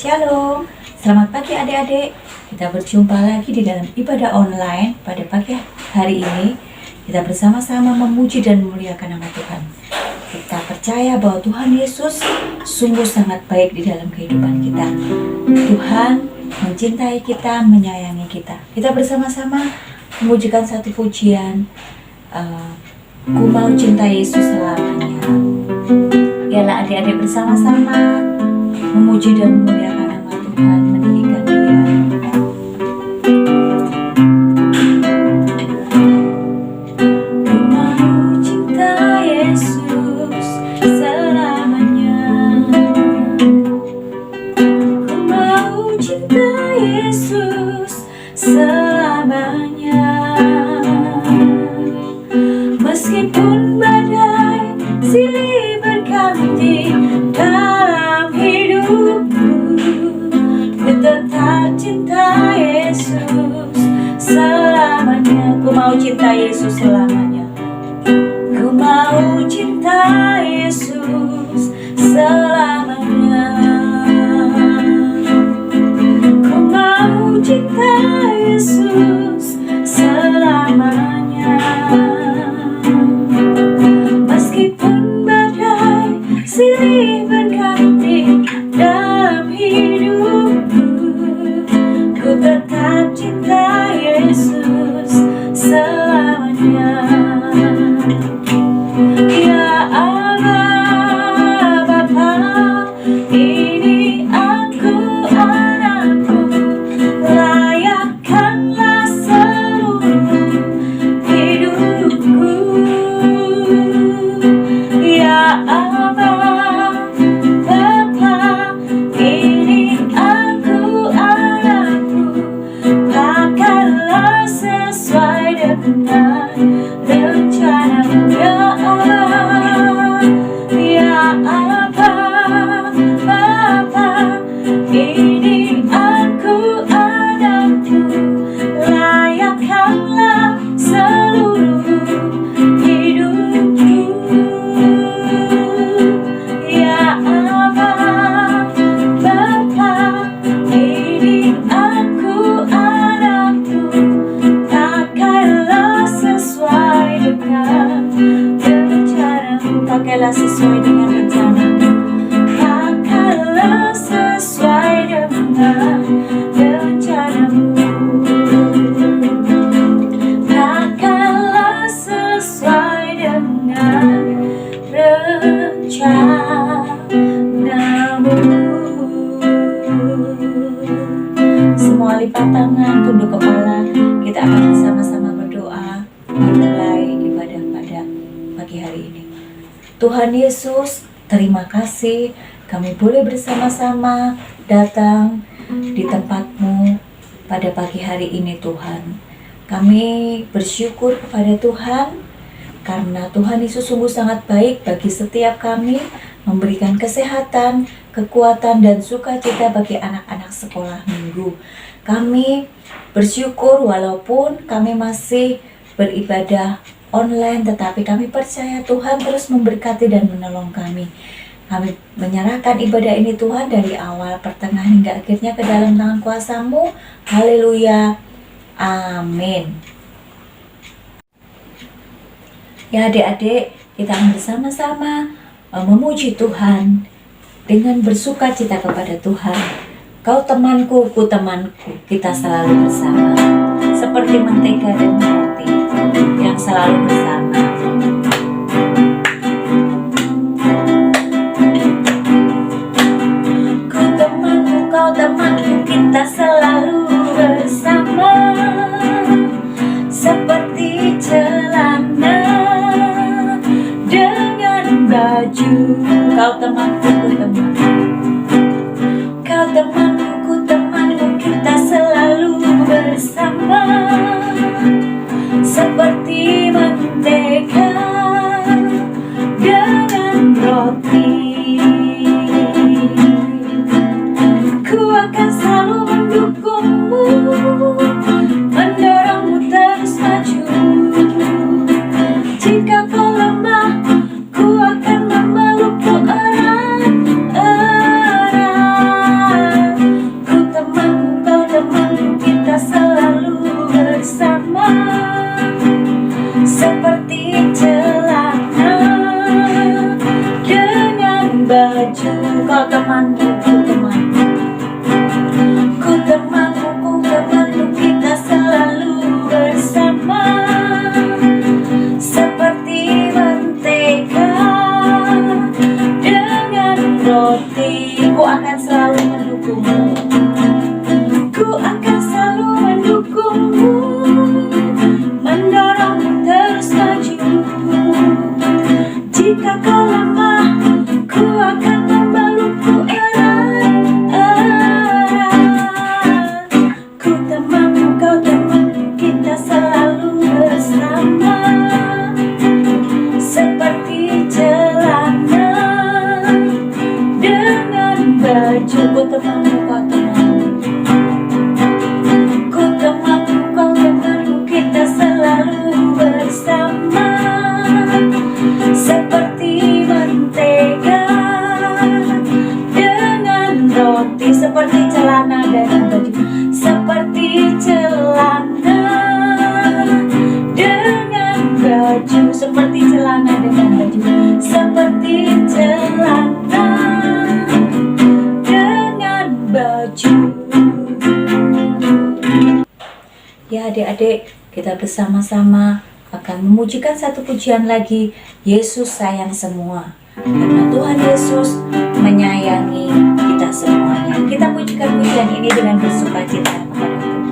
Shalom, selamat pagi adik-adik. Kita berjumpa lagi di dalam ibadah online pada pagi hari ini. Kita bersama-sama memuji dan memuliakan nama Tuhan. Kita percaya bahwa Tuhan Yesus sungguh sangat baik di dalam kehidupan kita. Tuhan mencintai kita, menyayangi kita. Kita bersama-sama memujikan satu pujian, Ku mau cinta Yesus selamanya. Biarlah adik-adik bersama-sama memuji dan memuliakan nama Tuhan, meninggikan Dia. Ku mau cinta Yesus selamanya. Ku mau cinta Yesus selamanya. Meskipun badai silih berganti dalam hidupku, ku tetap cinta Yesus selamanya. Ku mau cinta Yesus selamanya. Ku mau cinta Yesus selamanya. Ku mau cinta Yesus selamanya. Meskipun badai silih berganti dalam hidupku, ku tetap cinta Yesus selamanya. Ya Allah Bapa, ini aku anakku, layakkanlah seluruh hidupku. Ya Allah Bapa, ini aku anakku, pakailah sesuai dengan rencanamu. Ya Allah, ya Allah Bapa, ini aku anakku, layakkanlah seluruh hidupku. Ya Allah Bapa, ini aku anakku, pakailah sesuai dengan rencanamu. Pakailah sesuai dengan rencanamu. Pakailah sesuai dengan rencanamu. Pakailah sesuai dengan rencanamu. Semua lipat tangan, tunduk kepala. Kita akan bersama-sama berdoa memulai ibadah pada pagi hari ini. Tuhan Yesus, terima kasih kami boleh bersama-sama datang di tempat-Mu pada pagi hari ini Tuhan. Kami bersyukur kepada Tuhan karena Tuhan Yesus sungguh sangat baik bagi setiap kami, memberikan kesehatan, kekuatan, dan sukacita bagi anak-anak sekolah minggu. Kami bersyukur walaupun kami masih beribadah online, tetapi kami percaya Tuhan terus memberkati dan menolong kami. Kami menyerahkan ibadah ini Tuhan dari awal, pertengahan, hingga akhirnya ke dalam tangan kuasa-Mu. Haleluya. Amin. Ya adik-adik, kita akan bersama-sama memuji Tuhan dengan bersuka cita kepada Tuhan. Kau temanku, ku temanku, kita selalu bersama. Seperti mentega dan roti yang selalu bersama. Ku temanku, kau temanku, kita selalu bersama. Seperti celana dengan baju. Kau temanku, ku temanku. Kau temanku, ku temanku, kita selalu bersama. Seperti mentega dengan roti. Ku akan selalu mendukungmu, mendorongmu terus maju. Jika kau lemah, ku akan memelukmu erat. selalu mendukungmu. Ku akan selalu mendukungmu, mendorongmu terus maju. Jika kau lemah, ku akan memelukmu erat-erat. Ku temanmu, kau temanku, kita selalu bersama. Seperti celana dengan baju. Ku temanmu, kau temanku, ku temanmu, kau temanku, kita selalu bersama. Seperti mentega dengan roti, seperti celana dengan baju. Seperti celana dengan baju, seperti celana dengan baju. Seperti celana dengan baju. Ya adik-adik, kita bersama-sama akan memujikan satu pujian lagi, Yesus sayang semua. Karena Tuhan Yesus menyayangi kita semuanya. Kita pujikan pujian ini dengan bersukacita kepada Tuhan.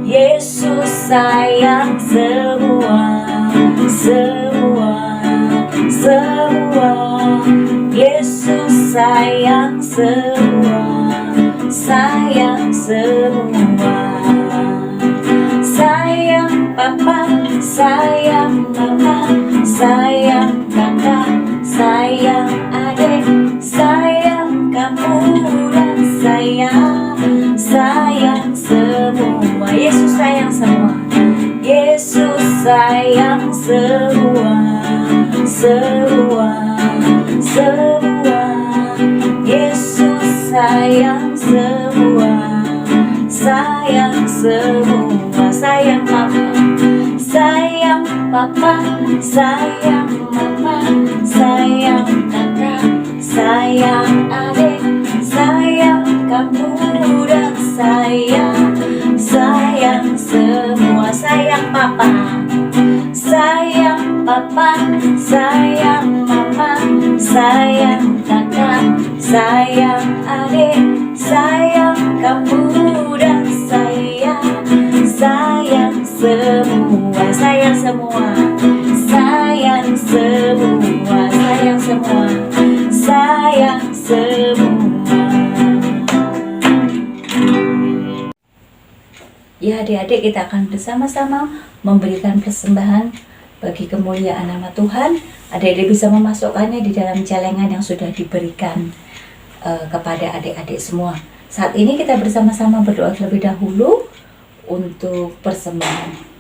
Yesus sayang semua, semua, semua. Yesus sayang semua, sayang semua. Sayang papa, sayang mama, sayang kakak, sayang adik, sayang kamu dan sayang semua. Yesus sayang semua, Yesus sayang semua, semua, semua. Yesus sayang semua, sayang semua. Sayang mama, sayang papa, sayang mama, sayang kakak, sayang adik, sayang kamu dan sayang semua. Sayang papa, sayang papa, sayang mama, sayang kakak, sayang adik, sayang kamu dan sayang semua. Sayang semua, sayang semua, sayang semua, sayang semua. Ya adik-adik, kita akan bersama-sama memberikan persembahan bagi kemuliaan nama Tuhan. Adik-adik bisa memasukkannya di dalam celengan yang sudah diberikan kepada adik-adik semua. Saat ini kita bersama-sama berdoa terlebih dahulu untuk persembahan.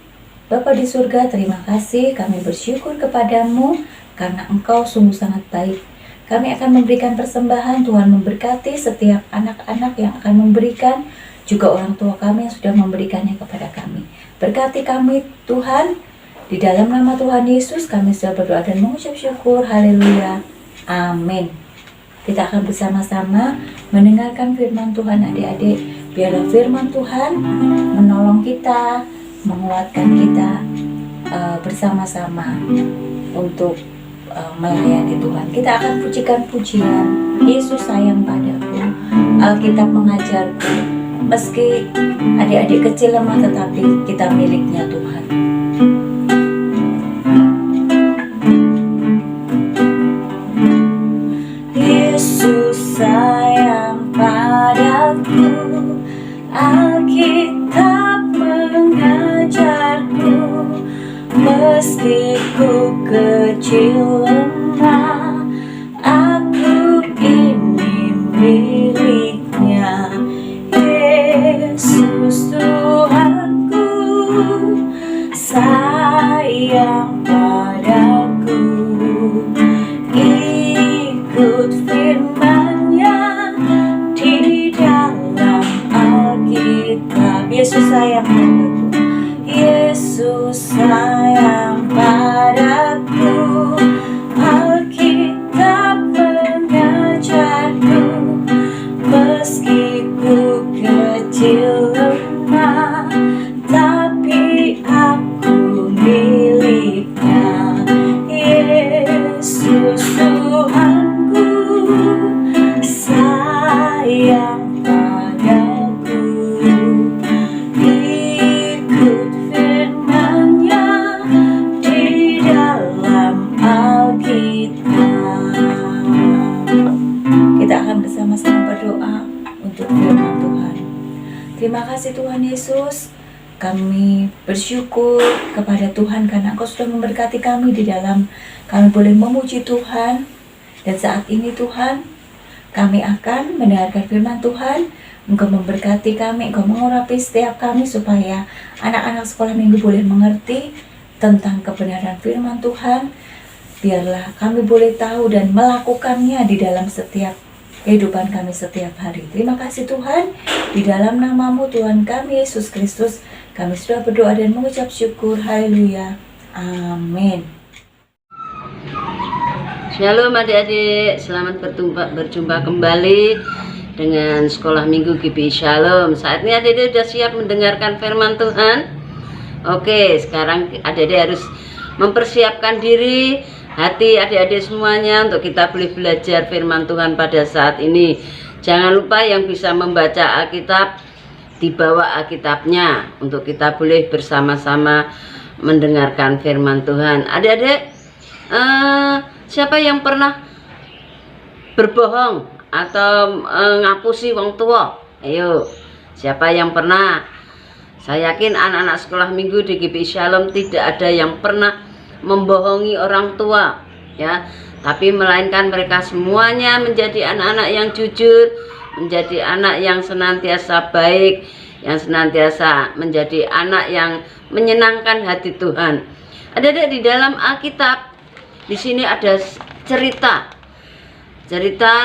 Bapa di surga, terima kasih, kami bersyukur kepadamu karena Engkau sungguh sangat baik. Kami akan memberikan persembahan. Tuhan memberkati setiap anak-anak yang akan memberikan, juga orang tua kami yang sudah memberikannya kepada kami. Berkati kami Tuhan, di dalam nama Tuhan Yesus kami sudah berdoa dan mengucap syukur. Haleluya, amin. Kita akan bersama-sama mendengarkan firman Tuhan adik-adik. Biarlah firman Tuhan menolong kita, menguatkan kita bersama-sama untuk melayani Tuhan. Kita akan pujikan pujian Yesus sayang padaku. Alkitab mengajarku, meski adik-adik kecil lemah tetapi kita miliknya Tuhan. Yesus sayang padaku, Alkitab mengajarku, meski ku kecil lemah, aku ini miliknya. Yesus Tuhanku sayang padaku, ikut firman-Nya di dalam Alkitab. Yesus sayang padaku, Yesus sayang padaku, Alkitab mengajarku, meski ku kecil lemah, tapi aku miliknya. Yesus Tuhanku dalam Alkitab. Kita akan bersama-sama berdoa untuk firman Tuhan. Terima kasih Tuhan Yesus. Kami bersyukur kepada Tuhan karena Engkau sudah memberkati kami di dalam kami boleh memuji Tuhan. Dan saat ini Tuhan, kami akan mendengarkan firman Tuhan. Engkau memberkati kami, Engkau mengurapi setiap kami supaya anak-anak sekolah minggu boleh mengerti tentang kebenaran firman Tuhan. Biarlah kami boleh tahu dan melakukannya di dalam setiap kehidupan kami setiap hari. Terima kasih Tuhan, di dalam nama-Mu Tuhan kami Yesus Kristus, kami sudah berdoa dan mengucap syukur. Haleluya. Amin. Shalom adik-adik, selamat berjumpa kembali dengan Sekolah Minggu GBI Shalom. Saat ini adik-adik sudah siap mendengarkan firman Tuhan? Oke, sekarang adik-adik harus mempersiapkan diri, hati adik-adik semuanya untuk kita boleh belajar firman Tuhan pada saat ini. Jangan lupa yang bisa membaca Alkitab, dibawa Alkitabnya untuk kita boleh bersama-sama mendengarkan firman Tuhan. Adik-adik, siapa yang pernah berbohong atau ngapusi wong tua? Ayo, siapa yang pernah? Saya yakin anak-anak sekolah minggu di GBI Shalom tidak ada yang pernah membohongi orang tua, ya. Tapi melainkan mereka semuanya menjadi anak-anak yang jujur, menjadi anak yang senantiasa baik, yang senantiasa menjadi anak yang menyenangkan hati Tuhan. Ada di dalam Alkitab, di sini ada cerita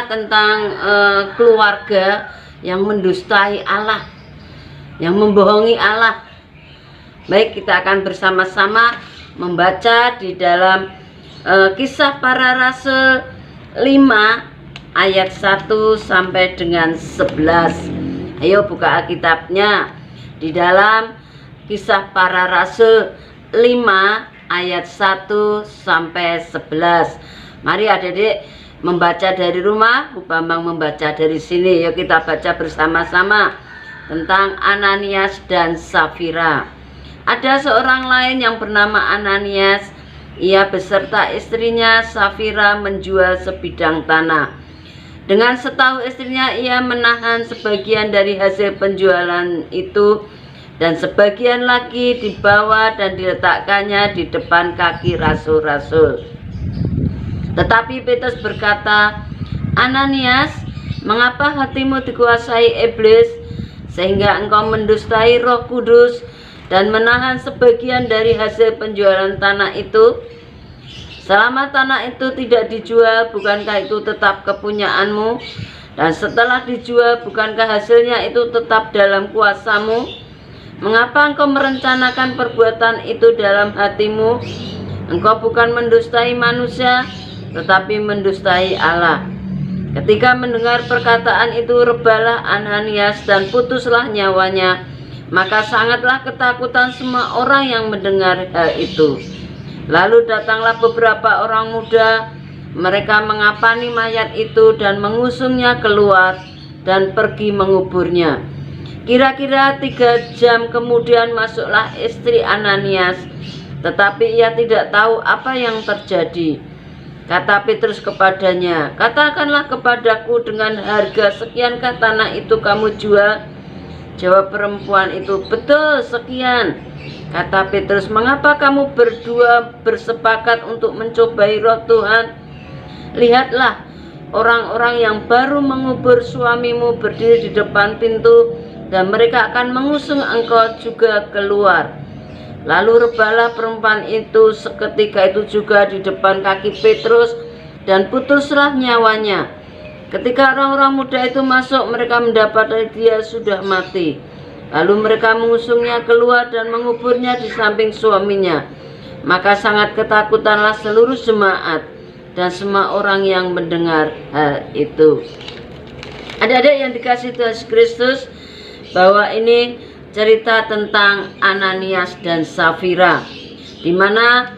tentang keluarga yang mendustai Allah, yang membohongi Allah. Baik, kita akan bersama-sama membaca di dalam Kisah Para Rasul 5 ayat 1 sampai dengan 11. Ayo buka Alkitabnya di dalam Kisah Para Rasul 5 ayat 1 sampai 11. Mari adik-adik membaca dari rumah, Bu Bambang membaca dari sini. Yuk kita baca bersama-sama tentang Ananias dan Safira. Ada seorang lain yang bernama Ananias. Ia beserta istrinya Safira menjual sebidang tanah. Dengan setahu istrinya, ia menahan sebagian dari hasil penjualan itu, dan sebagian lagi dibawa dan diletakkannya di depan kaki rasul-rasul. Tetapi Petrus berkata, Ananias, mengapa hatimu dikuasai iblis, sehingga engkau mendustai Roh Kudus dan menahan sebagian dari hasil penjualan tanah itu? Selama tanah itu tidak dijual, bukankah itu tetap kepunyaanmu? Dan setelah dijual, bukankah hasilnya itu tetap dalam kuasamu? Mengapa engkau merencanakan perbuatan itu dalam hatimu? Engkau bukan mendustai manusia, tetapi mendustai Allah. Ketika mendengar perkataan itu, rebalah Ananias dan putuslah nyawanya. Maka sangatlah ketakutan semua orang yang mendengar hal itu. Lalu datanglah beberapa orang muda, mereka mengapani mayat itu dan mengusungnya keluar dan pergi menguburnya. Kira-kira 3 jam kemudian masuklah istri Ananias, tetapi ia tidak tahu apa yang terjadi. Kata Petrus kepadanya, katakanlah kepadaku, dengan harga sekiankah tanah itu kamu jual? Jawab perempuan itu, betul sekian. Kata Petrus, mengapa kamu berdua bersepakat untuk mencobai Roh Tuhan? Lihatlah, orang-orang yang baru mengubur suamimu berdiri di depan pintu, dan mereka akan mengusung engkau juga keluar. Lalu rebalah perempuan itu seketika itu juga di depan kaki Petrus, dan putuslah nyawanya. Ketika orang-orang muda itu masuk, mereka mendapati dia sudah mati. Lalu mereka mengusungnya keluar dan menguburnya di samping suaminya. Maka sangat ketakutanlah seluruh jemaat dan semua orang yang mendengar hal itu. Adik-adik yang dikasihi Tuhan Yesus Kristus, bahwa ini cerita tentang Ananias dan Safira, di mana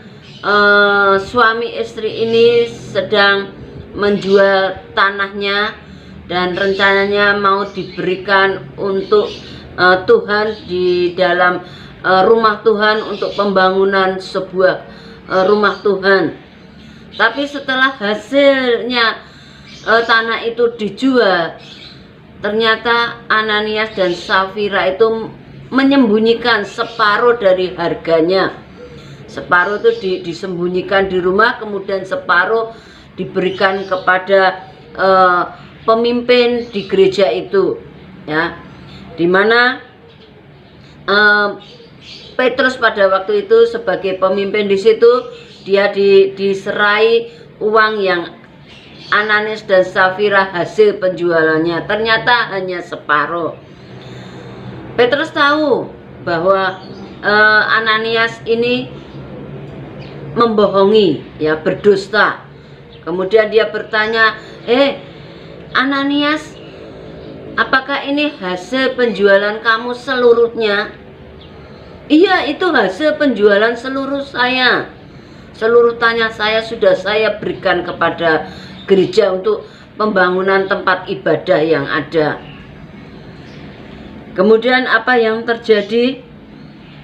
suami istri ini sedang menjual tanahnya dan rencananya mau diberikan untuk Tuhan di dalam rumah Tuhan untuk pembangunan sebuah rumah Tuhan. Tapi setelah hasilnya tanah itu dijual, ternyata Ananias dan Safira itu menyembunyikan separuh dari harganya. Separuh itu disembunyikan di rumah, kemudian separuh diberikan kepada pemimpin di gereja itu, ya, dimana Petrus pada waktu itu sebagai pemimpin di situ, dia diserai uang yang Ananias dan Safira hasil penjualannya, ternyata hanya separuh. Petrus tahu bahwa Ananias ini membohongi, ya, berdusta. Kemudian dia bertanya, Ananias, apakah ini hasil penjualan kamu seluruhnya? Iya, itu hasil penjualan seluruh saya. Seluruh tanah saya sudah saya berikan kepada gereja untuk pembangunan tempat ibadah yang ada. Kemudian apa yang terjadi?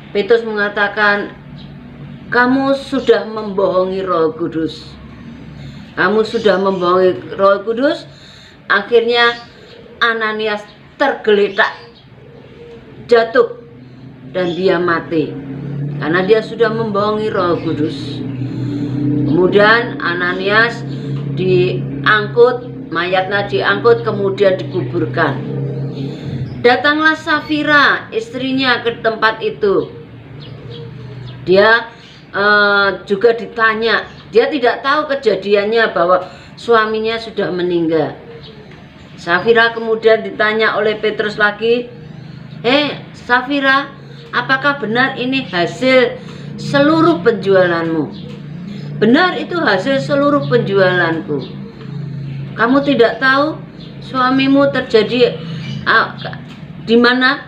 Petrus mengatakan, kamu sudah membohongi Roh Kudus. Kamu sudah membohongi Roh Kudus. Akhirnya Ananias tergeletak, jatuh, dan dia mati karena dia sudah membohongi Roh Kudus. Kemudian Ananias diangkut, mayatnya diangkut, kemudian dikuburkan. Datanglah Safira, istrinya, ke tempat itu. Dia juga ditanya. Dia tidak tahu kejadiannya bahwa suaminya sudah meninggal. Safira kemudian ditanya oleh Petrus lagi, Safira, apakah benar ini hasil seluruh penjualanmu? Benar, itu hasil seluruh penjualanku. Kamu tidak tahu suamimu terjadi di mana?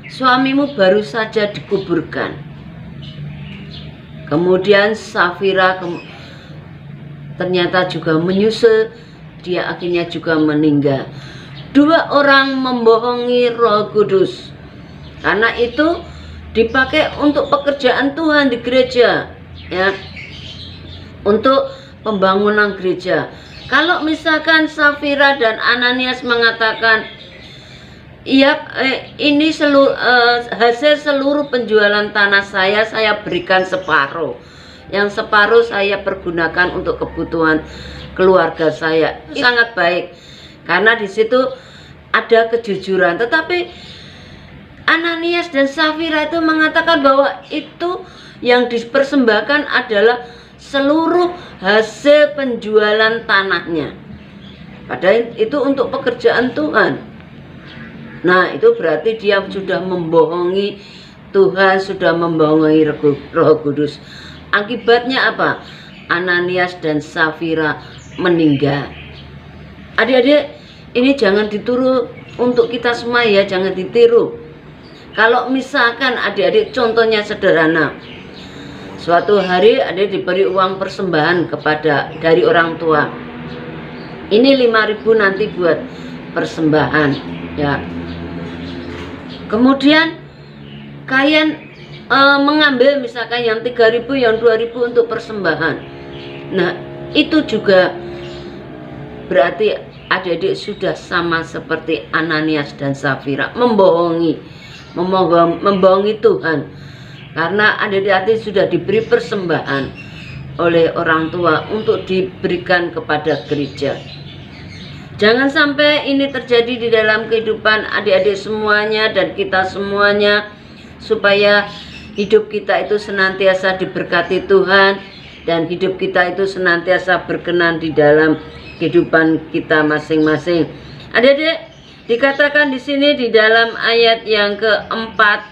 Suamimu baru saja dikuburkan. Kemudian Safira ternyata juga menyusul, dia akhirnya juga meninggal. Dua orang membohongi Roh Kudus. Karena itu dipakai untuk pekerjaan Tuhan di gereja, ya, untuk pembangunan gereja. Kalau misalkan Safira dan Ananias mengatakan, iya, ini hasil seluruh penjualan tanah saya berikan separuh. Yang separuh saya pergunakan untuk kebutuhan keluarga saya. Itu sangat baik, karena di situ ada kejujuran. Tetapi Ananias dan Safira itu mengatakan bahwa itu yang dipersembahkan adalah seluruh hasil penjualan tanahnya. Padahal itu untuk pekerjaan Tuhan. Nah, itu berarti dia sudah membohongi Tuhan, sudah membohongi Roh Kudus. Akibatnya apa? Ananias dan Safira meninggal. Adik-adik, ini jangan ditiru untuk kita semua, ya, jangan ditiru. Kalau misalkan adik-adik, contohnya sederhana. Suatu hari adik diberi uang persembahan dari orang tua. Ini 5.000 nanti buat persembahan, ya. Kemudian kalian mengambil misalkan yang 3.000, yang 2.000 untuk persembahan. Nah, itu juga berarti adik-adik sudah sama seperti Ananias dan Safira, membohongi Tuhan. Karena adik-adik sudah diberi persembahan oleh orang tua untuk diberikan kepada gereja. Jangan sampai ini terjadi di dalam kehidupan adik-adik semuanya dan kita semuanya, supaya hidup kita itu senantiasa diberkati Tuhan dan hidup kita itu senantiasa berkenan di dalam kehidupan kita masing-masing. Adik-adik, dikatakan di sini di dalam ayat yang keempat,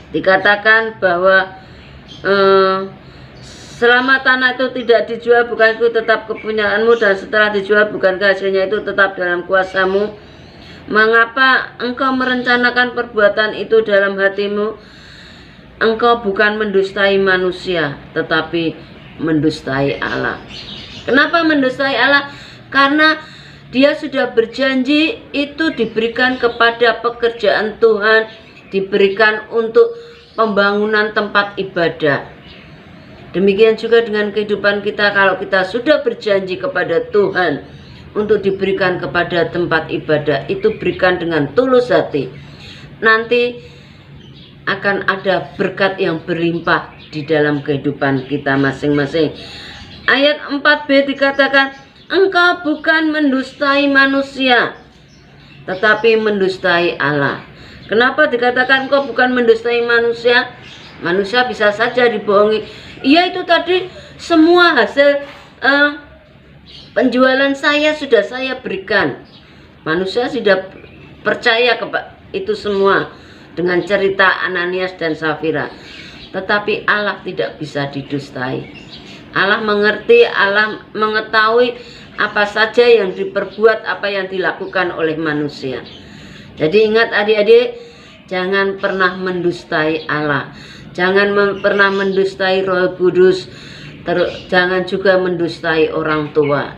dikatakan bahwa selama tanah itu tidak dijual, bukan itu tetap kepunyaanmu, dan setelah dijual, bukankah hasilnya itu tetap dalam kuasamu? Mengapa engkau merencanakan perbuatan itu dalam hatimu? Engkau bukan mendustai manusia, tetapi mendustai Allah. Kenapa mendustai Allah? Karena dia sudah berjanji itu diberikan kepada pekerjaan Tuhan, diberikan untuk pembangunan tempat ibadah. Demikian juga dengan kehidupan kita, kalau kita sudah berjanji kepada Tuhan untuk diberikan kepada tempat ibadah, itu berikan dengan tulus hati. Nanti akan ada berkat yang berlimpah di dalam kehidupan kita masing-masing. Ayat 4b dikatakan, engkau bukan mendustai manusia, tetapi mendustai Allah. Kenapa dikatakan engkau bukan mendustai manusia? Manusia bisa saja dibohongi. Iya, itu tadi semua hasil penjualan saya sudah saya berikan. Manusia sudah percaya kepada itu semua dengan cerita Ananias dan Safira. Tetapi Allah tidak bisa didustai. Allah mengerti, Allah mengetahui apa saja yang diperbuat, apa yang dilakukan oleh manusia. Jadi ingat adik-adik, jangan pernah mendustai Allah. Jangan pernah mendustai Roh Kudus. Jangan juga mendustai orang tua.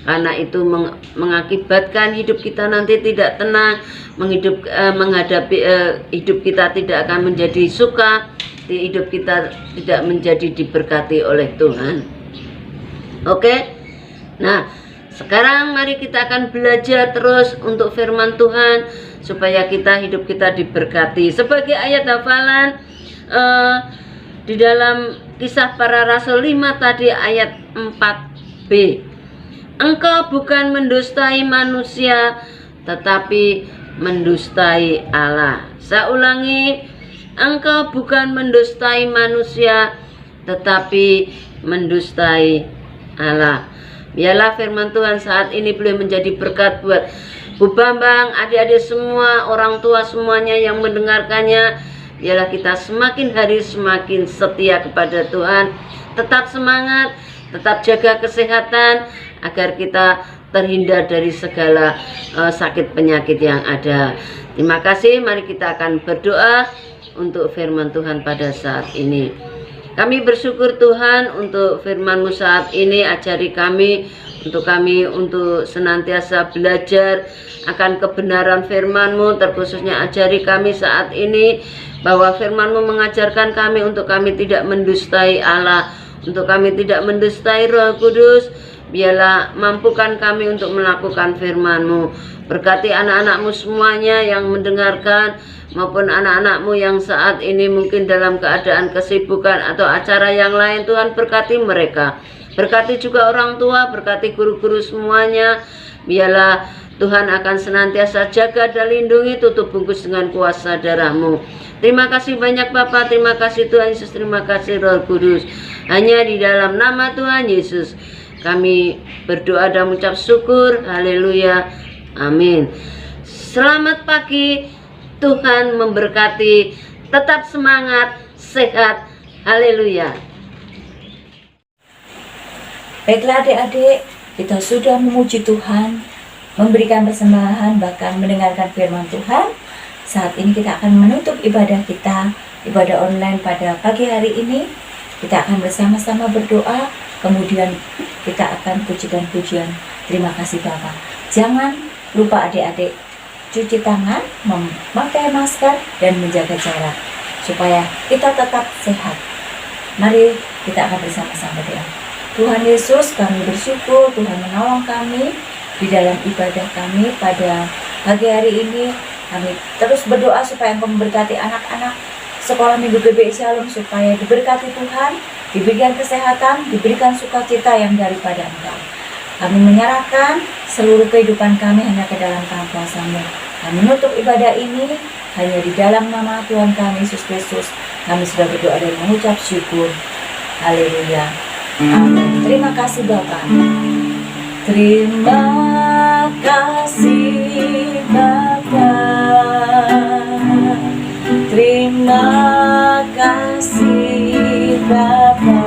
Karena itu mengakibatkan hidup kita nanti tidak tenang, menghadapi hidup kita tidak akan menjadi suka, hidup kita tidak menjadi diberkati oleh Tuhan. Oke? Nah, sekarang mari kita akan belajar terus untuk firman Tuhan supaya hidup kita diberkati. Sebagai ayat hafalan di dalam Kisah Para Rasul 5 tadi ayat 4b. Engkau bukan mendustai manusia, tetapi mendustai Allah. Saya ulangi, engkau bukan mendustai manusia, tetapi mendustai Allah. Biarlah firman Tuhan saat ini boleh menjadi berkat buat Bu Bambang, adik-adik semua, orang tua semuanya yang mendengarkannya. Biarlah kita semakin hari semakin setia kepada Tuhan. Tetap semangat, tetap jaga kesehatan, agar kita terhindar dari segala sakit penyakit yang ada. Terima kasih, mari kita akan berdoa untuk firman Tuhan pada saat ini. Kami bersyukur Tuhan untuk firman-Mu saat ini. Ajari kami untuk senantiasa belajar akan kebenaran firman-Mu. Terkhususnya ajari kami saat ini bahwa firman-Mu mengajarkan kami untuk kami tidak mendustai Allah, untuk kami tidak mendustai Roh Kudus. Biarlah mampukan kami untuk melakukan firman-Mu. Berkati anak-anak-Mu semuanya yang mendengarkan, maupun anak-anak-Mu yang saat ini mungkin dalam keadaan kesibukan atau acara yang lain. Tuhan, berkati mereka. Berkati juga orang tua, berkati guru-guru semuanya. Biarlah Tuhan akan senantiasa jaga dan lindungi, tutup bungkus dengan kuasa darah-Mu. Terima kasih banyak Bapa, terima kasih Tuhan Yesus, terima kasih Roh Kudus. Hanya di dalam nama Tuhan Yesus kami berdoa dan mengucap syukur. Haleluya. Amin. Selamat pagi. Tuhan memberkati. Tetap semangat, sehat. Haleluya. Baiklah adik-adik, kita sudah memuji Tuhan, memberikan persembahan, bahkan mendengarkan firman Tuhan. Saat ini kita akan menutup ibadah kita, ibadah online pada pagi hari ini. Kita akan bersama-sama berdoa, kemudian kita akan pujikan pujian. Terima kasih Bapak. Jangan lupa adik-adik, cuci tangan, memakai masker, dan menjaga jarak, supaya kita tetap sehat. Mari kita akan bersama-sama berdoa. Tuhan Yesus, kami bersyukur Tuhan menolong kami di dalam ibadah kami pada pagi hari ini. Kami terus berdoa supaya Engkau memberkati anak-anak sekolah minggu GBI Shalom, supaya diberkati Tuhan, diberikan kesehatan, diberikan sukacita yang daripada Engkau. Kami menyerahkan seluruh kehidupan kami hanya ke dalam tangan kuasa-Mu. Kami menutup ibadah ini hanya di dalam nama Tuhan kami Yesus Kristus. Kami sudah berdoa dan mengucap syukur. Haleluya. Amin. Terima kasih Bapa. Terima kasih Bapa. Terima kasih Bapa.